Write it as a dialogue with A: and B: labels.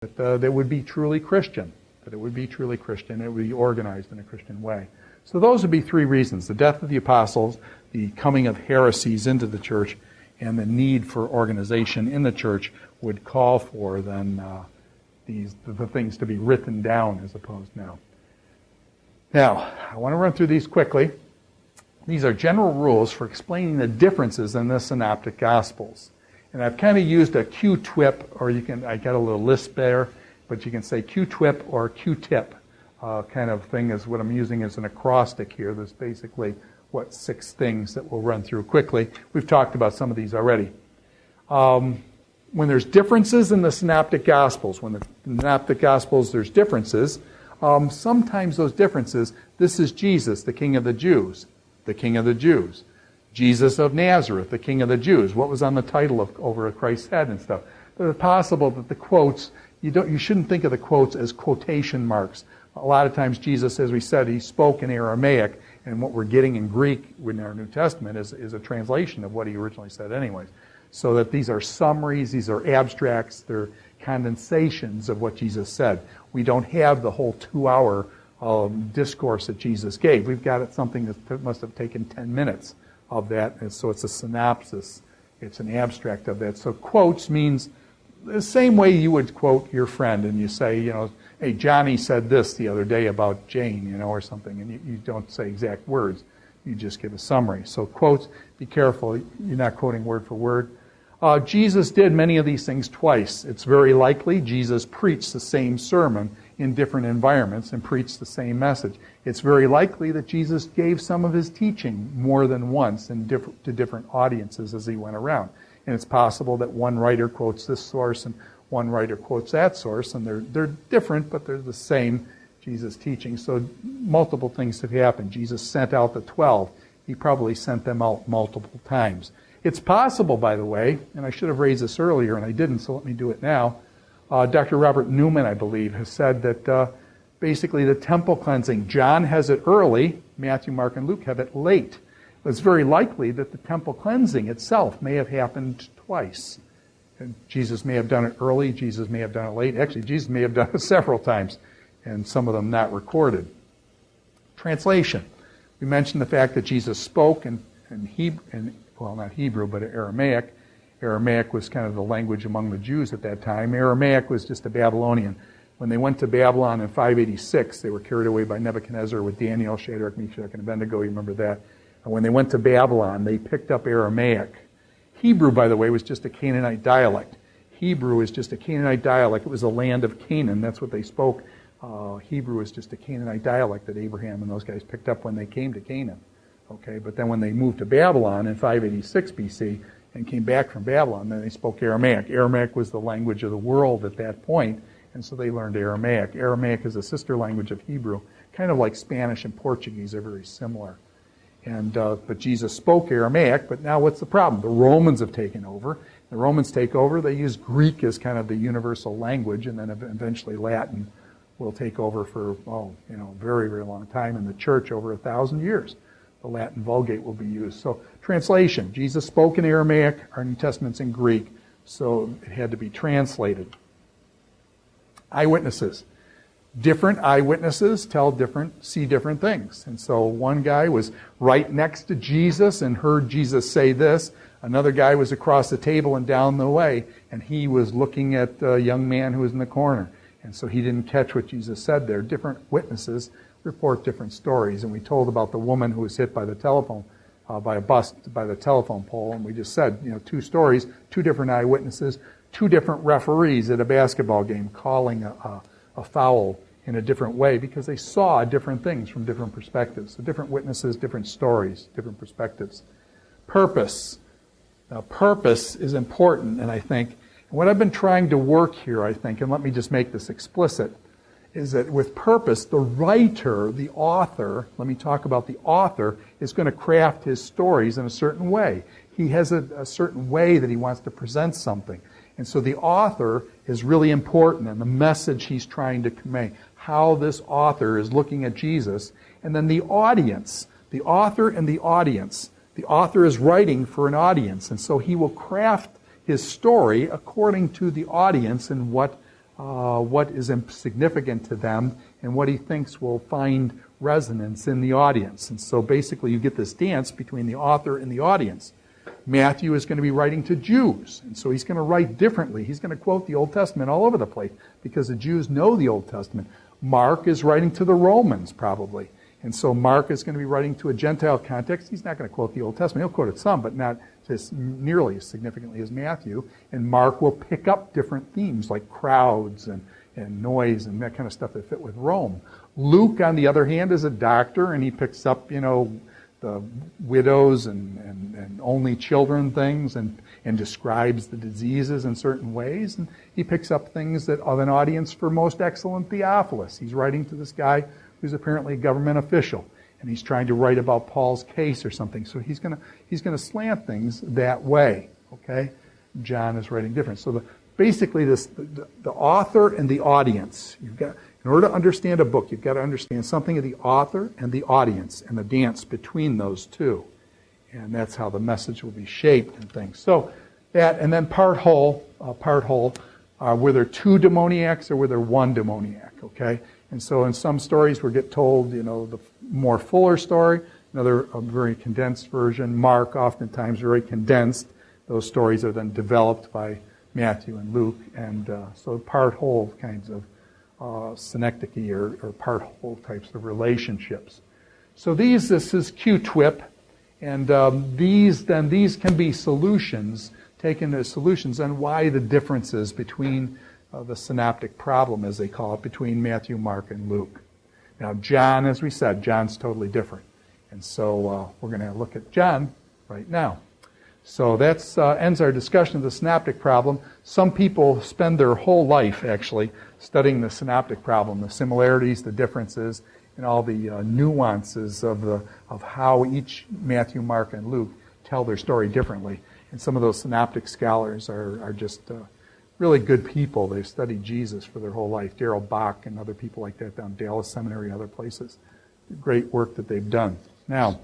A: that would be truly Christian, that it would be truly Christian, it would be organized in a Christian way. So those would be three reasons: the death of the apostles, the coming of heresies into the church, and the need for organization in the church would call for then the things to be written down as opposed now. Now, I want to run through these quickly. These are general rules for explaining the differences in the Synoptic Gospels. And I've kind of used a Q-twip, or I got a little list there, but you can say Q-twip or Q-tip kind of thing is what I'm using as an acrostic here. There's basically, 6 things that we'll run through quickly. We've talked about some of these already. When there's differences in the Synoptic Gospels, when the Synoptic Gospels there's differences, sometimes those differences, this is Jesus, the King of the Jews. The King of the Jews. Jesus of Nazareth, the King of the Jews. What was on the title over Christ's head and stuff. But it's possible that the quotes, you shouldn't think of the quotes as quotation marks. A lot of times Jesus, as we said, he spoke in Aramaic, and what we're getting in Greek in our New Testament is a translation of what he originally said anyways. So that these are summaries, these are abstracts, they're condensations of what Jesus said. We don't have the whole 2-hour discourse that Jesus gave. We've got something that must have taken 10 minutes of that, and so it's a synopsis. It's an abstract of that. So quotes means the same way you would quote your friend, and you say, hey, Johnny said this the other day about Jane, or something, and you don't say exact words. You just give a summary. So quotes, be careful. You're not quoting word for word. Jesus did many of these things twice. It's very likely Jesus preached the same sermon in different environments and preached the same message. It's very likely that Jesus gave some of his teaching more than once to different audiences as he went around. And it's possible that one writer quotes this source and one writer quotes that source, and they're different, but they're the same Jesus teaching. So multiple things have happened. Jesus sent out the 12. He probably sent them out multiple times. It's possible, by the way, and I should have raised this earlier and I didn't, so let me do it now. Dr. Robert Newman, I believe, has said that basically the temple cleansing, John has it early, Matthew, Mark, and Luke have it late. It's very likely that the temple cleansing itself may have happened twice. And Jesus may have done it early, Jesus may have done it late. Actually, Jesus may have done it several times, and some of them not recorded. Translation. We mentioned the fact that Jesus spoke in Hebrew, well, not Hebrew, but Aramaic. Aramaic was kind of the language among the Jews at that time. Aramaic was just a Babylonian. When they went to Babylon in 586, they were carried away by Nebuchadnezzar with Daniel, Shadrach, Meshach, and Abednego. You remember that. And when they went to Babylon, they picked up Aramaic. Hebrew, by the way, was just a Canaanite dialect. Hebrew is just a Canaanite dialect. It was the land of Canaan. That's what they spoke. Hebrew is just a Canaanite dialect that Abraham and those guys picked up when they came to Canaan. Okay, but then when they moved to Babylon in 586 BC and came back from Babylon, then they spoke Aramaic. Aramaic was the language of the world at that point, and so they learned Aramaic. Aramaic is a sister language of Hebrew, kind of like Spanish and Portuguese are very similar. And but Jesus spoke Aramaic, but now what's the problem? The Romans have taken over. The Romans take over, they use Greek as kind of the universal language, and then eventually Latin will take over for, very, very long time in the church, over 1,000 years. The Latin Vulgate will be used. So translation, Jesus spoke in Aramaic, our New Testament's in Greek, so it had to be translated. Eyewitnesses. Different eyewitnesses see different things. And so one guy was right next to Jesus and heard Jesus say this. Another guy was across the table and down the way, and he was looking at a young man who was in the corner. And so he didn't catch what Jesus said there. Different witnesses report different stories. And we told about the woman who was hit by the telephone, by a bus, by the telephone pole. And we just said, 2 stories, 2 different eyewitnesses, 2 different referees at a basketball game calling a foul in a different way because they saw different things from different perspectives. So different witnesses, different stories, different perspectives. Purpose. Now, purpose is important, and I think what I've been trying to work here, I think, and let me just make this explicit, is that with purpose, the writer, the author, let me talk about the author, is going to craft his stories in a certain way. He has a certain way that he wants to present something. And so the author is really important, and the message he's trying to convey, how this author is looking at Jesus, and then the audience, the author and the audience. The author is writing for an audience, and so he will craft his story according to the audience and what what is significant to them and what he thinks will find resonance in the audience. And so basically you get this dance between the author and the audience. Matthew is going to be writing to Jews, and so he's going to write differently. He's going to quote the Old Testament all over the place because the Jews know the Old Testament. Mark is writing to the Romans, probably. And so Mark is going to be writing to a Gentile context. He's not going to quote the Old Testament. He'll quote it some, but not as nearly as significantly as Matthew. And Mark will pick up different themes like crowds and noise and that kind of stuff that fit with Rome. Luke, on the other hand, is a doctor, and he picks up, the widows and only children things and describes the diseases in certain ways. And he picks up things that of an audience for most excellent Theophilus. He's writing to this guy who's apparently a government official, and he's trying to write about Paul's case or something. So he's going to slant things that way. Okay, John is writing different. So basically, the author and the audience. In order to understand a book, you've got to understand something of the author and the audience and the dance between those two. And that's how the message will be shaped and things. So that, and then part whole, were there two demoniacs or were there one demoniac, okay? And so in some stories we get told, the more fuller story, another a very condensed version. Mark, oftentimes very condensed. Those stories are then developed by Matthew and Luke. And so part whole kinds of synecdoche or part whole types of relationships. So this is Q-TWIP, and these can be solutions, taken as solutions on why the differences between the synoptic problem, as they call it, between Matthew, Mark, and Luke. Now John, as we said, John's totally different. And so we're going to look at John right now. So that ends our discussion of the synoptic problem. Some people spend their whole life, actually, studying the synoptic problem, the similarities, the differences, and all the nuances of how each Matthew, Mark, and Luke tell their story differently. And some of those synoptic scholars are just really good people. They've studied Jesus for their whole life. Darrell Bach and other people like that down Dallas Seminary and other places. Great work that they've done. Now,